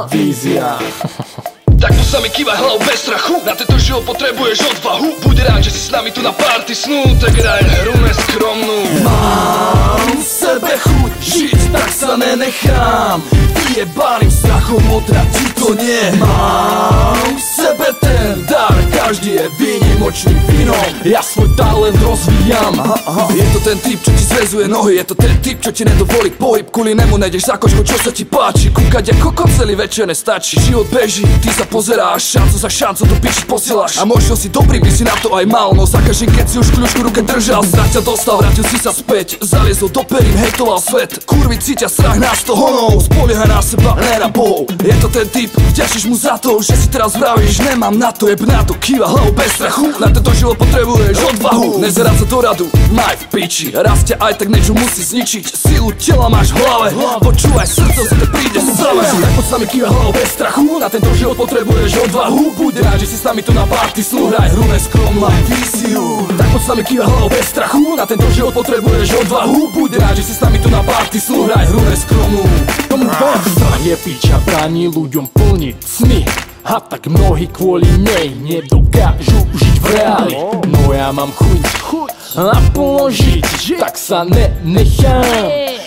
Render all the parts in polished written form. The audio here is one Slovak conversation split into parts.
Vízia. Tak to sa mi kývaj hlavou bez strachu. Na tento život potrebuješ odvahu. Buď rád, že si s nami tu na party snu. Tak hraj hru neskromnú. Mám v sebe chuť žiť, tak sa nenechám vyjebaným strachom odratiť to nie. Mám v sebe ten dar, každý je výnimočným vínom. Ja svoj talent rozvíjam. Je to ten typ, čo ti zväzuje nohy. Je to ten typ, čo ti nedovolí pohyb. Kvôli nemu nejdeš za kočkou, čo sa ti páči. Kúkať ako kokot celý večer nestačí. Život beží, ty sa pozeráš, šancu za šancu do piči posielaš. A možno si dobrý, by si na to aj mal, no za každým, keď si už kľúčku ruke držal, strach ťa dostal, vrátil si sa späť. Zaliezol do perín, hejtoval svet. Kurvy cítia strach nás to honov. Spoliehaj na seba, ne na bohov. Je to ten typ, vďačíš mu za to, že si teraz vravíš, nemám na to, jeb na to, kýva hlavou bez strachu. Na tento život potrebuješ odvahu, nezerať sa do radu, maj v piči. Raz ťa aj tak niečo musí zničiť. Silu tela máš v hlave, počúvaj srdce, že to príde samé. Tak poď s nami, kýva hlavou bez strachu. Na tento život potrebuješ odvahu. Buď rád, že si s nami tu na party snu. Hraj hru neskromnú, maj víziu. Tak poď s nami, kýva hlavou bez strachu. Na tento život potrebuješ odvahu. Buď rád, že si s nami tu na party snu. Hraj hru neskromnú. Tomu strach je piča, bráni ľuďom plniť sny. A tak mnohí kvôli nej nedokážu žiť v reáli. No ja mám chuť naplno žiť, tak sa nenechám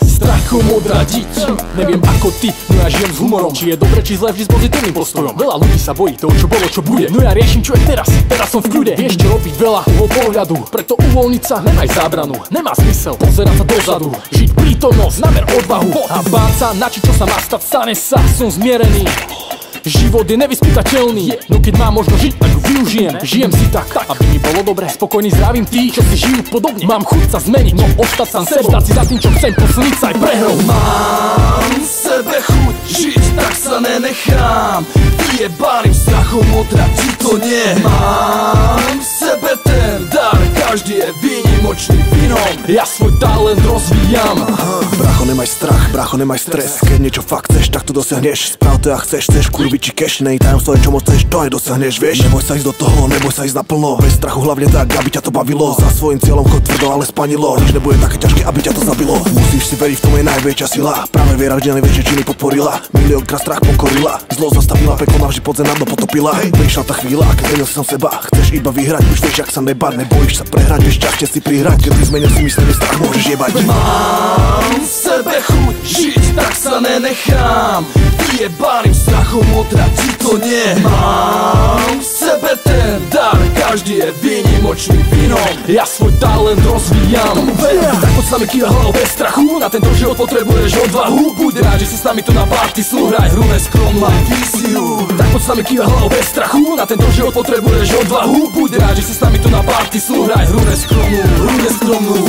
strachom odradiť. Neviem ako ty, no ja žijem s humorom. Či je dobre, či zle, vždy s pozitívnym postojom. Veľa ľudí sa bojí toho, čo bolo, čo bude. No ja riešim, čo je teraz som v kľude. Vieš čo robiť veľa, uhol pohľadu. Preto uvoľniť sa, nemaj zábranu. Nemá zmysel pozerať sa dozadu. Žiť prítomnosť, namer odvahu. A báť sa, na čo sa má stať, stane sa. Som zmierený. Život je nevyspytateľný, no keď mám možno žiť, tak využijem. Žijem si tak, aby mi bolo dobre. Spokojný zdravím tí, čo si žijú podobne. Mám chuť sa zmeniť, no ostať sám sebou. Stať si za tým, čo chcem, posilniť sa aj prehrou. Mám v sebe chuť žiť, tak sa nenechám vyjebaným strachom odratiť to nie. Mám v sebe ten dar, každý je výnimočným vínom. Ja svoj talent rozvíjam. Bracho, nemaj strach, bracho, nemaj stres. Keď niečo fakt chceš, tak to dosiahneš. Sprav to, jak chceš kurviči cash. Nej tajomstvo je, čo moc chceš, to aj dosiahneš, vieš. Neboj sa ísť do toho, neboj sa ísť naplno. Bez strachu hlavne tak, aby ťa to bavilo. Za svojím cieľom chod tvrdo, ale spanilo. Nič nebude také ťažké, aby ťa to zabilo. Musíš si veriť, v tom je najväčšia sila. Práve viera vždy najväčšie činy podporila. Miliónkrát strach pokorila. Zlo zastavila, peklo navždy pod zem na dno potopila. Prišla tá chvíľa, keď zmenil si som seba. Chceš iba vyhrať, už vieš, jak sa nebať. Nebojíš sa prehrať, vieš šťastie si prihrať. Keď si zmenil si myslenie, strach môžeš jebať. Mám v sebe chuť žiť, tak sa nenechám vyjebaným strachom odratiť to nie. Mám v sebe ten dar, každý je výnimočným vínom. Ja svoj talent rozvíjam. Tak poď s nami, kýva hlavou bez strachu. Na tento život potrebuješ odvahu. Buď rád, že si s nami tu na party snu. Hraj hru neskromnú, maj víziu. Tak poď s nami, kýva hlavou bez strachu. Na tento život potrebuješ odvahu. Buď rád, že si s nami tu na party snu. Hraj hru neskromnú, hru neskromnú.